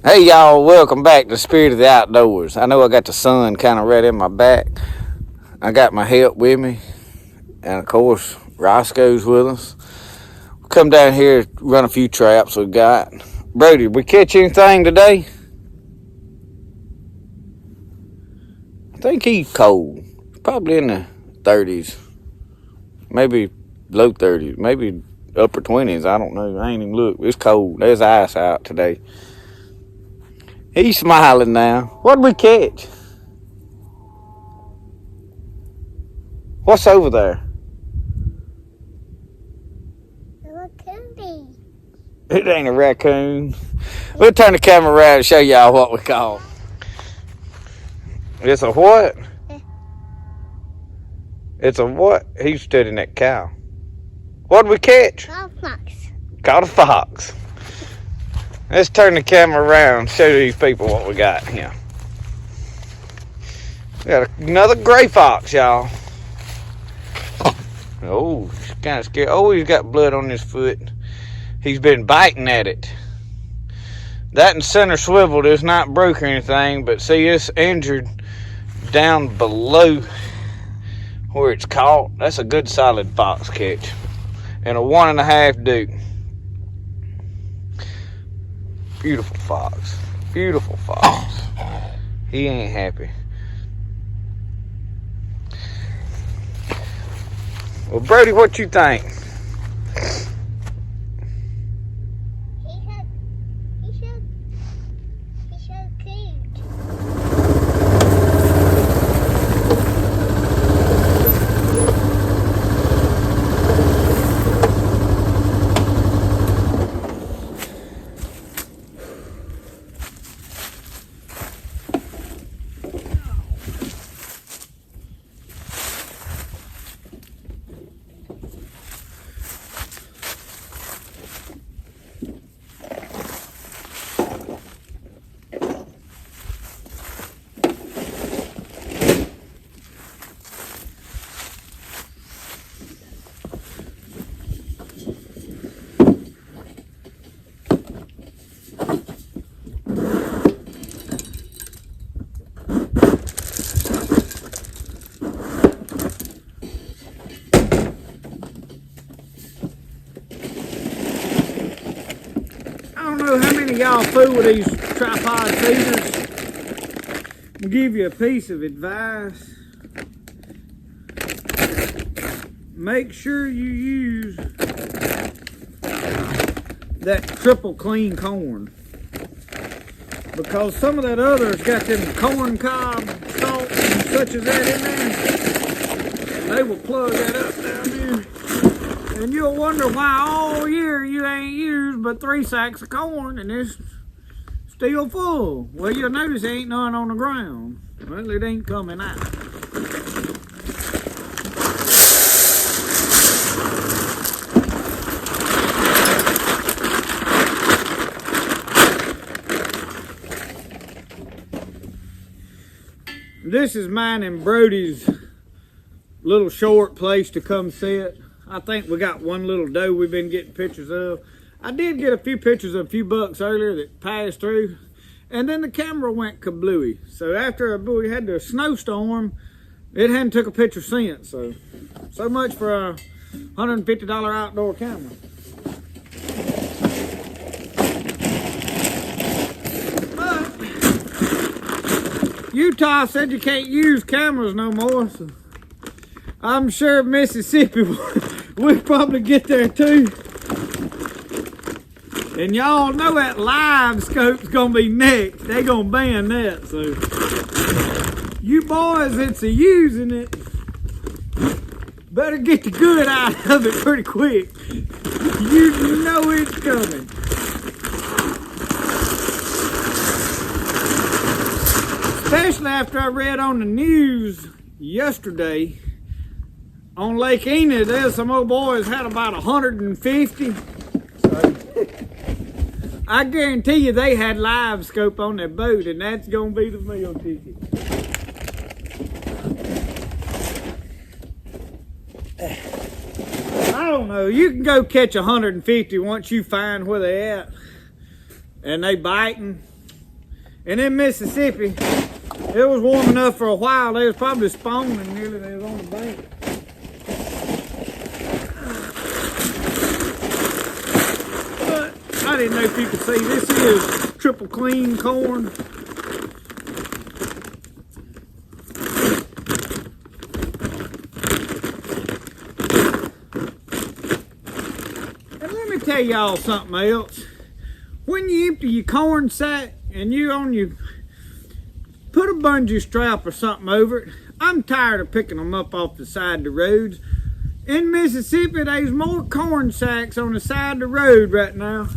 Hey y'all, welcome back to Spirit of the Outdoors. I know I got the sun kind of right in my back. I got my help with me, and of course Roscoe's with us. We'll come down here, run a few traps we got. Brody, did we catch anything today? I think he's cold. Probably in the 30s, maybe low 30s, maybe upper 20s. I don't know. I ain't even looked. It's cold. There's ice out today. He's smiling now. What did we catch? What's over there? It ain't a raccoon. We'll turn the camera around and show y'all what we call. It's a what? It's a what? He's studying that cow. What did we catch? Caught a fox. Caught a fox. Let's turn the camera around and show these people what we got here. We got another gray fox, y'all. Oh, he's kind of scared. Oh, he's got blood on his foot. He's been biting at it. That and center swivel is not broke or anything, but see, it's injured down below where it's caught. That's a good solid fox catch. And a 1.5 Duke. Beautiful fox. Beautiful fox. He ain't happy. Well, Brody, what you think? He should cute. I don't know how many of y'all fool with these tripod feeders. I'll give you a piece of advice. Make sure you use that triple clean corn, because some of that other's got them corn cob salt and such as that in there, and they will plug that up down there. And you'll wonder why all year you ain't used but 3 sacks of corn and it's still full. Well, you'll notice there ain't none on the ground. Well, it ain't coming out. This is mine and Brody's little short place to come sit. I think we got one little doe we've been getting pictures of. I did get a few pictures of a few bucks earlier that passed through, and then the camera went kablooey. So after we had the snowstorm, it hadn't took a picture since. So much for a $150 outdoor camera. But Utah said you can't use cameras no more, so I'm sure Mississippi we'll probably get there too. And y'all know that live scope's gonna be next. They gonna ban that, so you boys that's a using it better get the good out of it pretty quick. You know it's coming. Especially after I read on the news yesterday on Lake Enid, there's some old boys had about 150. So I guarantee you they had live scope on their boat, and that's gonna be the meal ticket. I don't know. You can go catch 150 once you find where they at, and they biting. And in Mississippi, it was warm enough for a while. They was probably spawning nearly. They was on the bank. But I didn't know if you could see. This is triple clean corn. And let me tell y'all something else. When you empty your corn sack and you on your, put a bungee strap or something over it. I'm tired of picking them up off the side of the roads. In Mississippi, there's more corn sacks on the side of the road right now.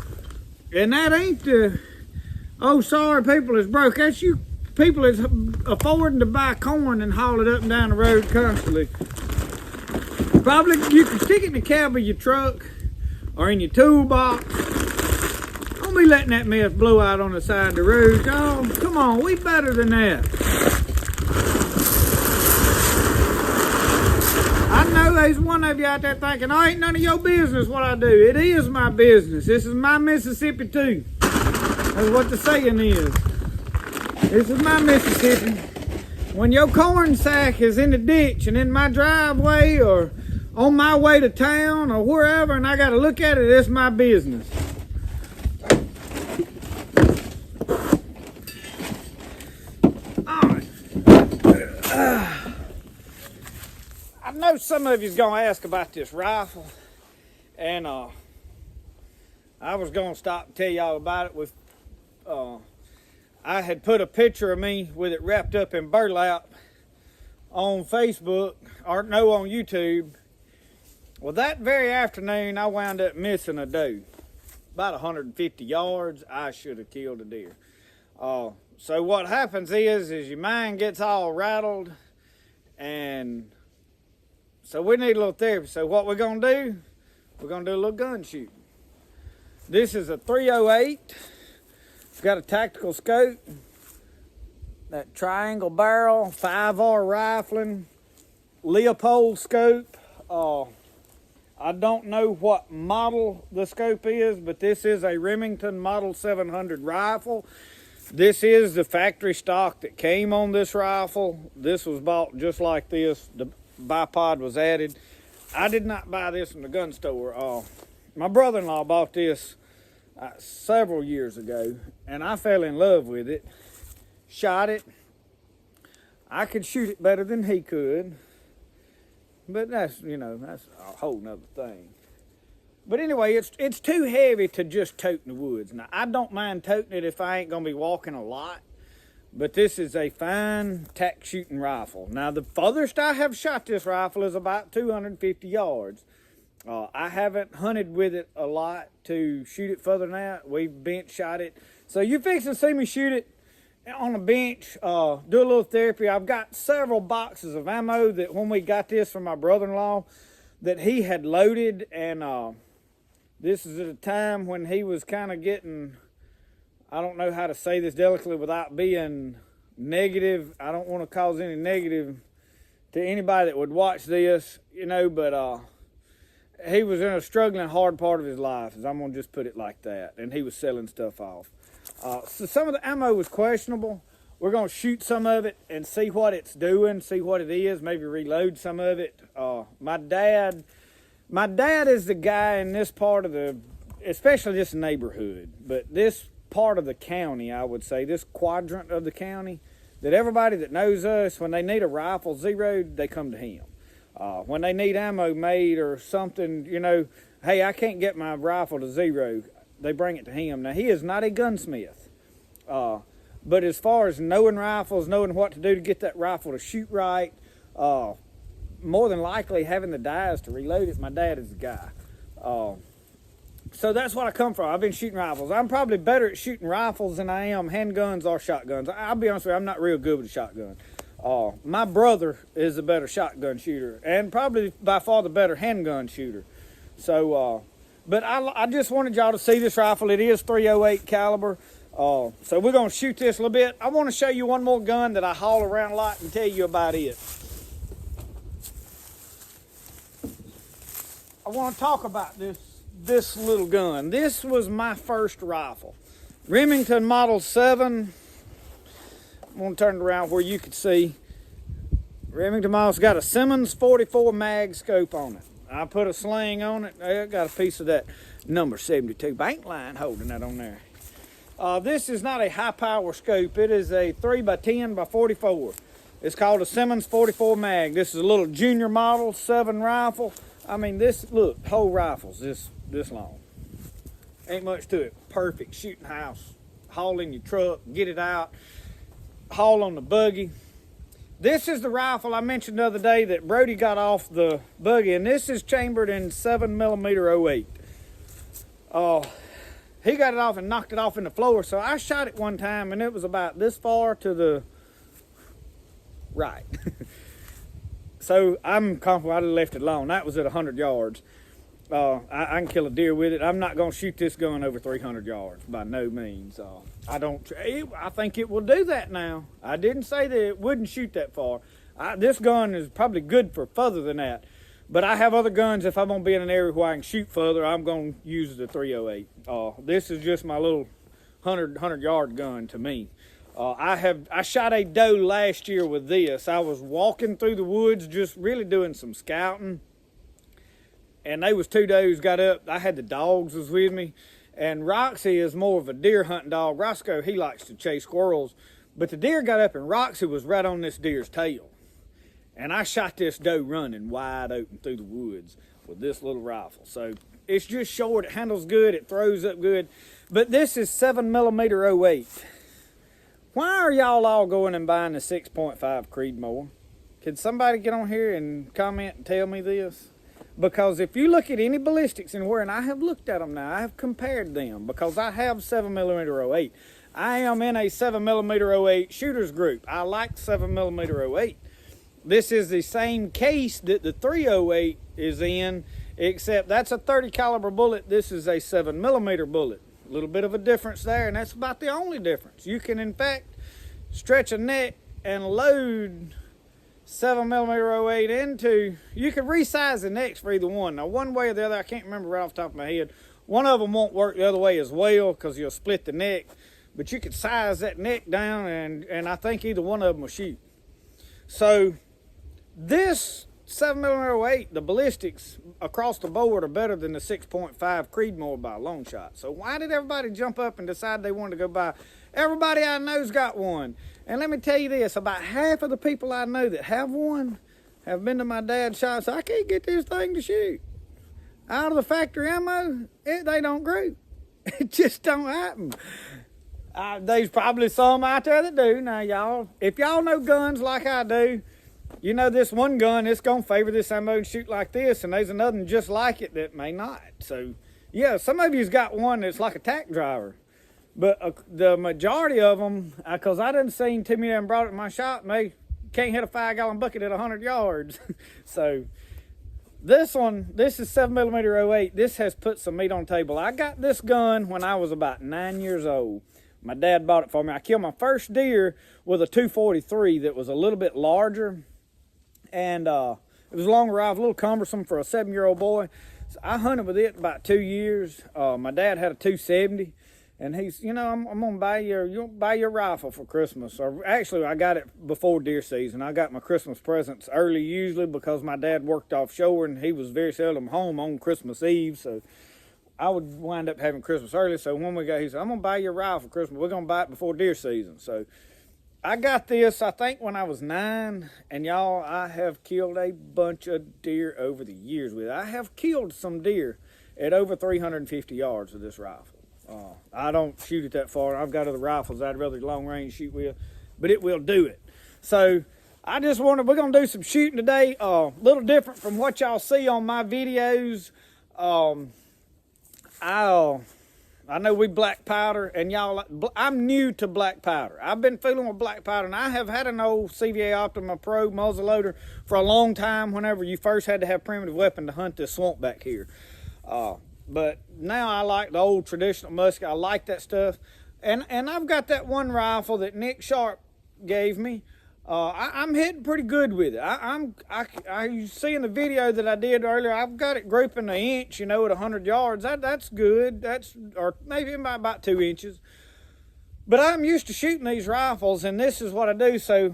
And that ain't the, oh sorry, people is broke. That's you people is affording to buy corn and haul it up and down the road constantly. Probably you can stick it in the cab of your truck or in your toolbox. Don't be letting that mess blow out on the side of the road, y'all. Come on, we better than that. I know there's one of you out there thinking, oh, ain't none of your business what I do. It is my business. This is my Mississippi too. That's what the saying is. This is my Mississippi. When your corn sack is in the ditch and in my driveway or on my way to town or wherever and I got to look at it, it's my business. I know some of you's gonna ask about this rifle, and I was gonna stop and tell y'all about it. With I had put a picture of me with it wrapped up in burlap on Facebook, or no, on YouTube. Well, that very afternoon, I wound up missing a doe, about 150 yards. I should have killed a deer. So what happens is your mind gets all rattled, and so we need a little therapy. So what we're gonna do, we're gonna do a little gun shooting. This is a 308. It's got a tactical scope, that triangle barrel, 5R rifling, Leopold scope. I don't know what model the scope is, but this is a Remington Model 700 rifle. This is the factory stock that came on this rifle. This was bought just like this. The bipod was added. I did not buy this from the gun store. My brother-in-law bought this several years ago, and I fell in love with it. Shot it. I could shoot it better than he could, but that's, you know, that's a whole nother thing. But anyway, it's too heavy to just tote in the woods. Now, I don't mind toting it if I ain't going to be walking a lot. But this is a fine tack shooting rifle. Now, the farthest I have shot this rifle is about 250 yards. I haven't hunted with it a lot to shoot it further than that. We've bench shot it. So you fix to see me shoot it on a bench, do a little therapy. I've got several boxes of ammo that when we got this from my brother-in-law that he had loaded, and this is at a time when he was kind of getting, I don't know how to say this delicately without being negative. I don't want to cause any negative to anybody that would watch this, you know, but he was in a struggling hard part of his life, as I'm going to just put it like that, and he was selling stuff off. So some of the ammo was questionable. We're going to shoot some of it and see what it's doing, see what it is, maybe reload some of it. My dad is the guy in this part of the, especially this neighborhood, but this part of the county, I would say, this quadrant of the county, that everybody that knows us, when they need a rifle zeroed, they come to him. When they need ammo made or something, you know, hey, I can't get my rifle to zero, they bring it to him. Now, he is not a gunsmith, but as far as knowing rifles, knowing what to do to get that rifle to shoot right, more than likely having the dies to reload it, my dad is the guy. So that's what I come from. I've been shooting rifles. I'm probably better at shooting rifles than I am handguns or shotguns. I'll be honest with you, I'm not real good with a shotgun. My brother is a better shotgun shooter and probably by far the better handgun shooter. So, but I just wanted y'all to see this rifle. It is .308 caliber. So we're going to shoot this a little bit. I want to show you one more gun that I haul around a lot and tell you about it. I want to talk about this little gun. This was my first rifle. Remington Model 7. I'm gonna turn it around where you can see. Remington Moss got a Simmons 44 mag scope on it. I put a sling on it. I got a piece of that number 72 bank line holding that on there. This is not a high power scope. It is a 3x10 by 44. It's called a Simmons 44 mag. This is a little junior model 7 rifle. I mean, this, look, whole rifle's this long. Ain't much to it. Perfect shooting house. Haul in your truck, get it out, haul on the buggy. This is the rifle I mentioned the other day that Brody got off the buggy, and this is chambered in 7mm 08. He got it off and knocked it off in the floor, so I shot it one time, and it was about this far to the right. So I'm confident I'd have left it alone. That was at 100 yards. I can kill a deer with it. I'm not going to shoot this gun over 300 yards by no means. I think it will do that now. I didn't say that it wouldn't shoot that far. This gun is probably good for further than that. But I have other guns. If I'm going to be in an area where I can shoot further, I'm going to use the 308. This is just my little 100 yard gun to me. I shot a doe last year with this. I was walking through the woods, just really doing some scouting. And they was 2 does got up. I had the dogs was with me. And Roxy is more of a deer hunting dog. Roscoe, he likes to chase squirrels. But the deer got up and Roxy was right on this deer's tail. And I shot this doe running wide open through the woods with this little rifle. So it's just short, it handles good, it throws up good. But this is 7mm 08. Why are y'all all going and buying the 6.5 Creedmoor? Can somebody get on here and comment and tell me this? Because if you look at any ballistics anywhere, and I have looked at them now, I have compared them because I have 7mm 08. I am in a 7mm 08 shooters group. I like 7mm 08. This is the same case that the 308 is in, except that's a 30 caliber bullet. This is a 7mm bullet. A little bit of a difference there, and that's about the only difference. You can, in fact, stretch a neck and load 7mm 08 into, you can resize the necks for either one. Now, one way or the other, I can't remember right off the top of my head. One of them won't work the other way as well because you'll split the neck, but you could size that neck down, and I think either one of them will shoot. So, this 7mm 08, the ballistics across the board are better than the 6.5 Creedmoor by a long shot. So why did everybody jump up and decide they wanted to go buy? Everybody I know's got one. And let me tell you this, about half of the people I know that have one have been to my dad's shop. So I can't get this thing to shoot. Out of the factory ammo, they don't group. It just don't happen. There's probably some out there that do. Now y'all, if y'all know guns like I do, you know this one gun, it's going to favor this ammo and shoot like this, and there's another one just like it that may not. So, yeah, some of you's got one that's like a tack driver. But the majority of them, because I done seen too many of them brought it in my shop, and they can't hit a 5-gallon bucket at 100 yards. So, this one, this is 7mm 08. This has put some meat on the table. I got this gun when I was about 9 years old. My dad bought it for me. I killed my first deer with a 243 that was a little bit larger. And it was a long rifle, a little cumbersome for a 7-year-old boy. So I hunted with it about 2 years. My dad had a 270, and he's, you know, I'm gonna buy your rifle for Christmas. Or actually, I got it before deer season. I got my Christmas presents early usually because my dad worked offshore and he was very seldom home on Christmas Eve. So I would wind up having Christmas early. So when we got, he said, I'm gonna buy your rifle for Christmas. We're gonna buy it before deer season. So I got this, I think, when I was 9, and y'all, I have killed a bunch of deer over the years with it. I have killed some deer at over 350 yards with this rifle. I don't shoot it that far. I've got other rifles I'd rather long range shoot with, but it will do it. So I just wanted, we're going to do some shooting today, a little different from what y'all see on my videos. I know we black powder, and y'all, I'm new to black powder. I've been fooling with black powder, and I have had an old CVA Optima Pro muzzleloader for a long time whenever you first had to have primitive weapon to hunt this swamp back here. But now I like the old traditional musket. I like that stuff. And I've got that one rifle that Nick Sharp gave me. I'm hitting pretty good with it. You see in the video that I did earlier, I've got it grouping an inch, you know, at 100 yards. That's good. Or maybe about 2 inches. But I'm used to shooting these rifles, and this is what I do. So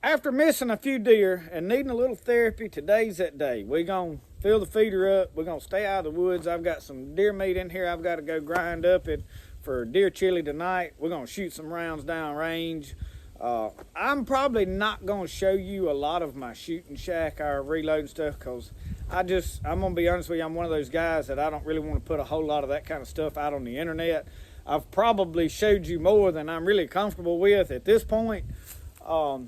after missing a few deer and needing a little therapy, today's that day. We're going to fill the feeder up. We're going to stay out of the woods. I've got some deer meat in here. I've got to go grind up it for deer chili tonight. We're going to shoot some rounds down range. I'm probably not going to show you a lot of my shooting shack or reloading stuff, because I'm going to be honest with you, I'm one of those guys that I don't really want to put a whole lot of that kind of stuff out on the internet. I've probably showed you more than I'm really comfortable with at this point. You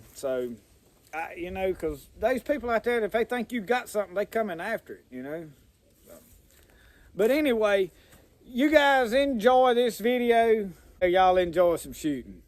know, because there's people out there that if they think you got something, they come in after it, you know. But anyway, you guys enjoy this video. Y'all enjoy some shooting.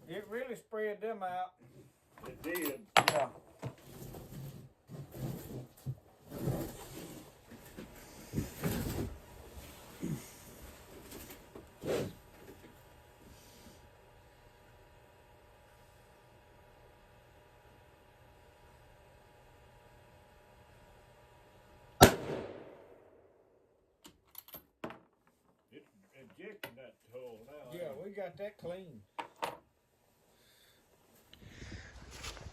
It really spread them out. It did. Yeah. It's ejecting that hole now. Yeah, we got that clean.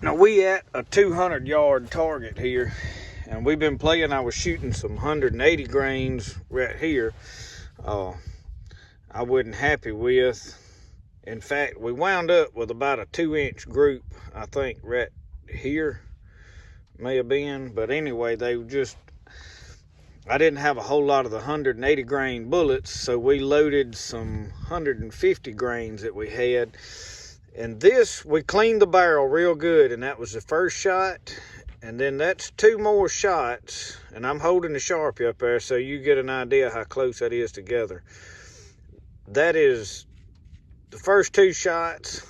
Now we at a 200-yard target here, and we've been playing. I was shooting some 180 grains right here. I wasn't happy with. In fact, we wound up with about a 2-inch group, I think, right here. May have been, but anyway, they were just, I didn't have a whole lot of the 180 grain bullets, so we loaded some 150 grains that we had. And this, we cleaned the barrel real good, and that was the first shot. And then that's 2 more shots, and I'm holding the Sharpie up there so you get an idea how close that is together. That is the first 2 shots.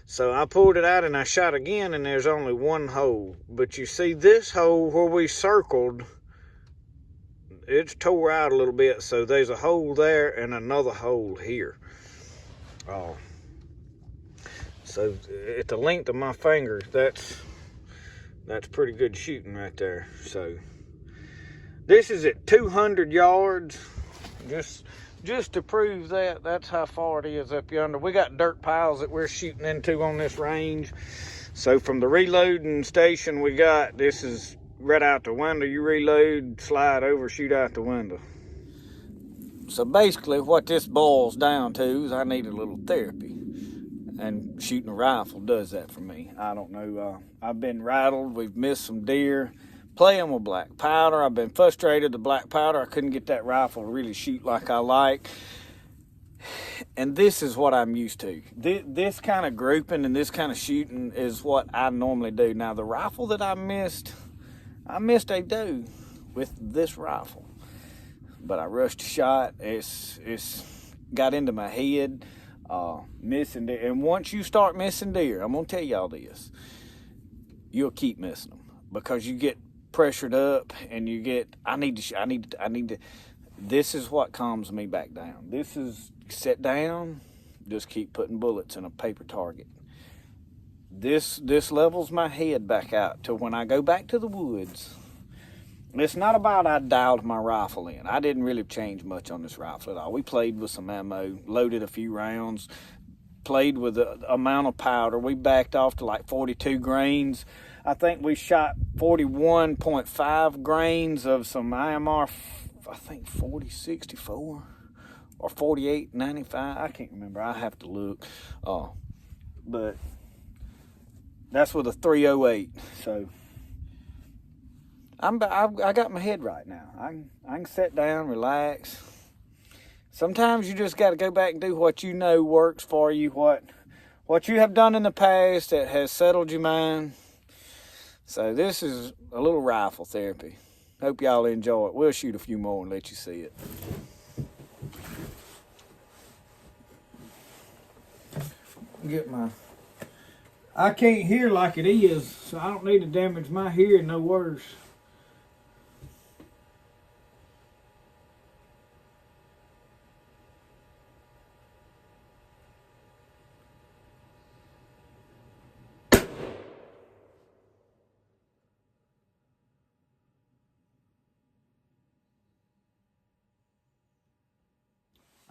So I pulled it out and I shot again, and there's only 1 hole. But you see this hole where we circled, it's tore out a little bit. So there's a hole there and another hole here. So at the length of my finger, that's pretty good shooting right there. So this is at 200 yards. Just to prove that, that's how far it is up yonder. We got dirt piles that we're shooting into on this range. So from the reloading station we got, this is right out the window. You reload, slide over, shoot out the window. So basically what this boils down to is I need a little therapy. And shooting a rifle does that for me. I don't know. I've been rattled. We've missed some deer. Playing with black powder. I've been frustrated. The black powder, I couldn't get that rifle to really shoot like I like. And this is what I'm used to. This kind of grouping and this kind of shooting is what I normally do. Now, the rifle that I missed a doe with this rifle. But I rushed a shot. It's got into my head. Missing deer, and once you start missing deer, I'm gonna tell y'all this, you'll keep missing them because you get pressured up and you get, I need to, this is what calms me back down. This is sit down, just keep putting bullets in a paper target. This levels my head back out to when I go back to the woods. It's not about I dialed my rifle in. I didn't really change much on this rifle at all. We played with some ammo, loaded a few rounds, played with the amount of powder. We backed off to like 42 grains. I think we shot 41.5 grains of some IMR, I think 4064 or 4895. I can't remember. I have to look. But that's with a 308. So I got my head right now. I can sit down, relax. Sometimes you just got to go back and do what you know works for you, what you have done in the past that has settled your mind. So this is a little rifle therapy. Hope y'all enjoy it. We'll shoot a few more and let you see it. I can't hear like it is, so I don't need to damage my hearing no worse.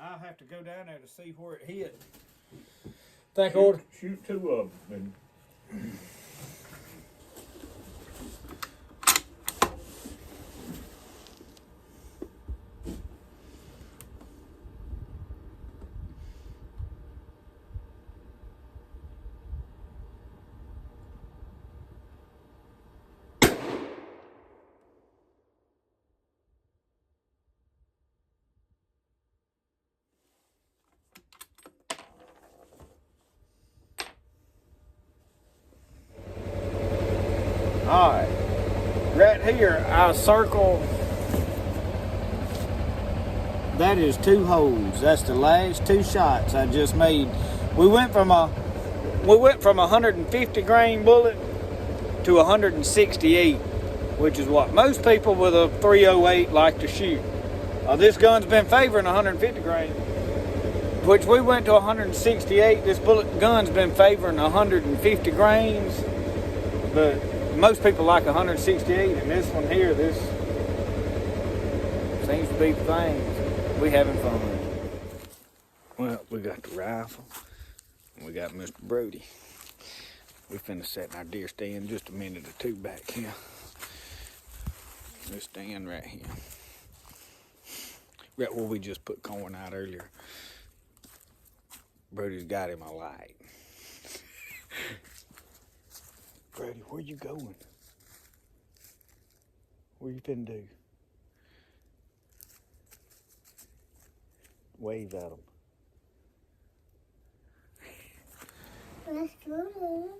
I'll have to go down there to see where it hit. Think order. Shoot two of them. Alright, right here I circle, that is 2 holes. That's the last 2 shots I just made. We went from a 150 grain bullet to 168, which is what most people with a .308 like to shoot. This gun's been favoring 150 grain, which we went to 168. This gun's been favoring 150 grains, but most people like 168, and this one here, this seems to be the thing. We having fun. Well, we got the rifle, and we got Mr. Brody. We finna set in our deer stand just a minute or two back here. This stand right here. Right where we just put corn out earlier. Brody's got him a light. Brody, where you going? What you finna do? Wave at him. Let's go.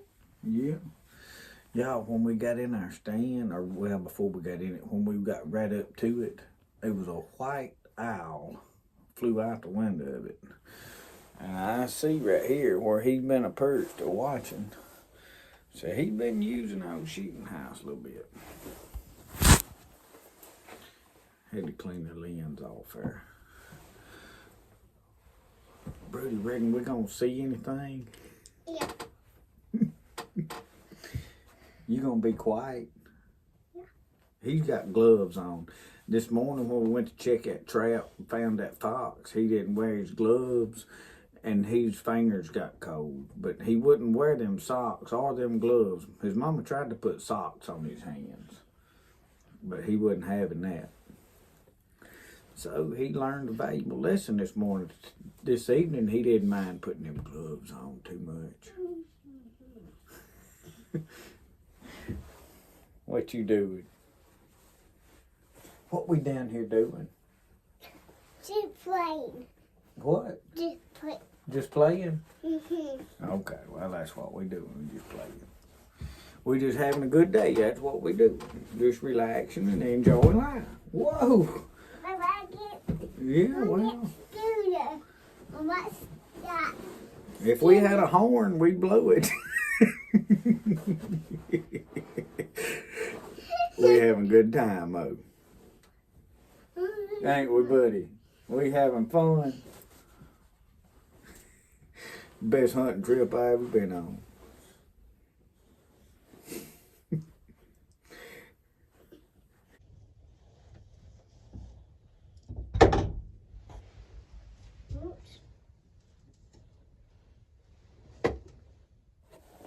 Yeah. Y'all, when we got in our stand, or well, before we got in it, when we got right up to it, it was a white owl flew out the window of it. And I see right here where he's been perched or watching. So he's been using our shooting house a little bit. Had to clean the lens off there. Brody, reckon we gonna see anything? Yeah. You gonna be quiet? Yeah. He's got gloves on. This morning when we went to check that trap and found that fox, he didn't wear his gloves and his fingers got cold. But he wouldn't wear them socks or them gloves. His mama tried to put socks on his hands, but he wasn't having that. So he learned a valuable lesson this morning. This evening he didn't mind putting them gloves on too much. What you doing? What we down here doing? Just playing. What? Just play. Just playing? Mm-hmm. Okay, well that's what we do. We just playing. We just having a good day. That's what we do. Just relaxing and enjoying life. Whoa! I like it. Yeah, well. Scooter. And what's that? If we had a horn, we'd blow it. We having a good time, though. Ain't we, buddy? We having fun. Best hunting trip I ever been on.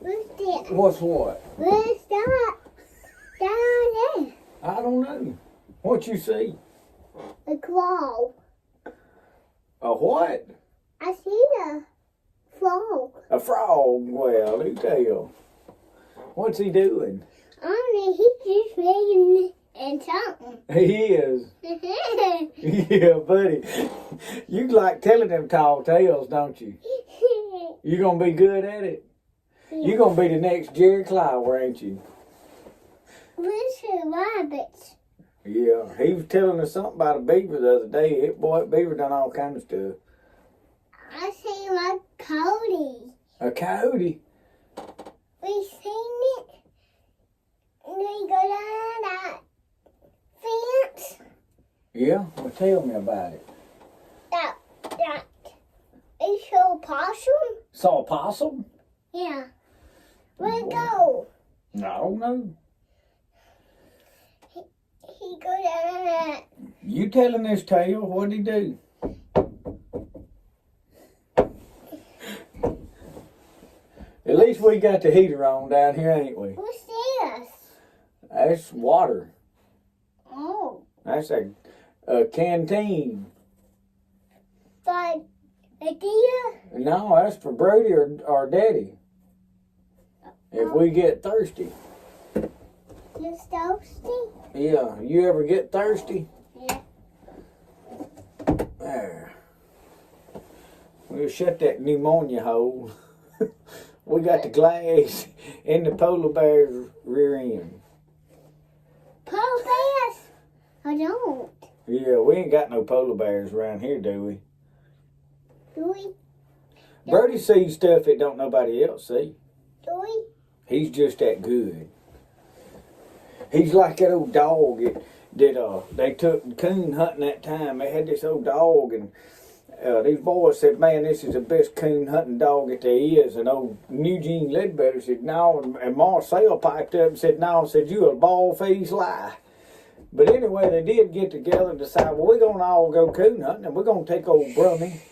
What's that? What's what? Where's that? Down there. I don't know. What you see? A claw. A what? I see a frog. A frog. Well, who tell? What's he doing? Only he's just making and something. He is. Yeah, buddy. You like telling them tall tales, don't you? You gonna be good at it? You gonna be the next Jerry Clower, ain't you? Where's the rabbits? Yeah, he was telling us something about a beaver the other day. Beaver done all kind of stuff. I see my Cody. A coyote? We seen it. And we go down that fence. Yeah, well, tell me about it. That. Is your possum? Saw a possum? Yeah. Where it go? I don't know. He go down that. You telling this tale? What'd he do? At least we got the heater on down here, ain't we? What's this? That's water. Oh. That's a canteen. But a deer? No, that's for Brody or Daddy. If we get thirsty. Just thirsty? Yeah, you ever get thirsty? Yeah. There. We'll shut that pneumonia hole. We got the glass in the polar bear's rear end. Polar bears? I don't. Yeah, we ain't got no polar bears around here, do we? Do we? Brody sees stuff that don't nobody else see. Do we? He's just that good. He's like that old dog that they took coon hunting that time. They had this old dog, and these boys said, "Man, this is the best coon hunting dog that there is." And old Eugene Ledbetter said, "No," and Marcel piped up and said, "No," said, "You a bald-faced lie." But anyway, they did get together and decide, well, we're going to all go coon hunting, and we're going to take old Brummy.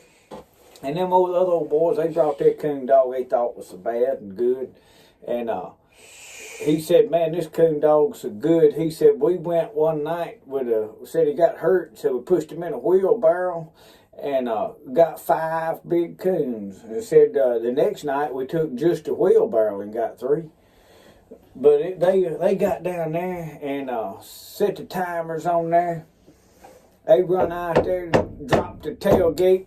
And them other old boys, they brought their coon dog they thought was so bad and good. And he said, "Man, this coon dog's so good." He said, "We went one night said he got hurt, so we pushed him in a wheelbarrow and got 5 big coons." And said the next night we took just a wheelbarrow and got 3. But they got down there and set the timers on there. They run out there, dropped the tailgate,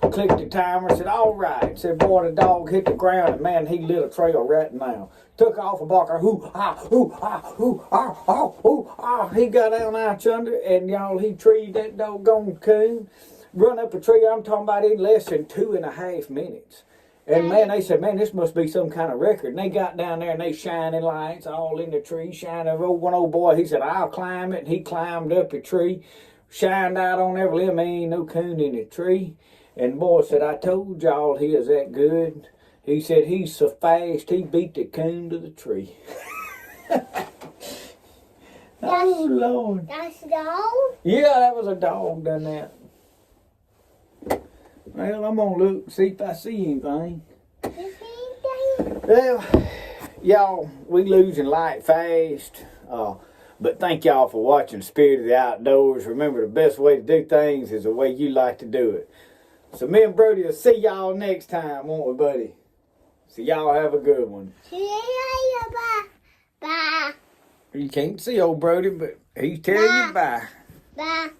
clicked the timer, said, "All right." Said, "Boy, the dog hit the ground, and man, he lit a trail right now." Took off a barker, hoo, ah, hoo, ah, hoo, ah, ah, hoo, ah. He got down out yonder, and y'all, he treed that doggone coon. Run up a tree, I'm talking about in less than 2.5 minutes. And man, they said, "Man, this must be some kind of record." And they got down there and they shining lights all in the tree, shining. One old boy, he said, "I'll climb it." And he climbed up a tree, shined out on every limb. Ain't no coon in the tree. And the boy said, "I told y'all he is that good." He said, "He's so fast, he beat the coon to the tree." Oh, Lord. That's a dog? Yeah, that was a dog done that. Well, I'm going to look, see if I see anything. You see anything? Well, y'all, we losing light fast. But thank y'all for watching Spirit of the Outdoors. Remember, the best way to do things is the way you like to do it. So me and Brody will see y'all next time, won't we, buddy? So y'all have a good one. See you later. Bye. Bye. You can't see old Brody, but he's telling you bye. Bye.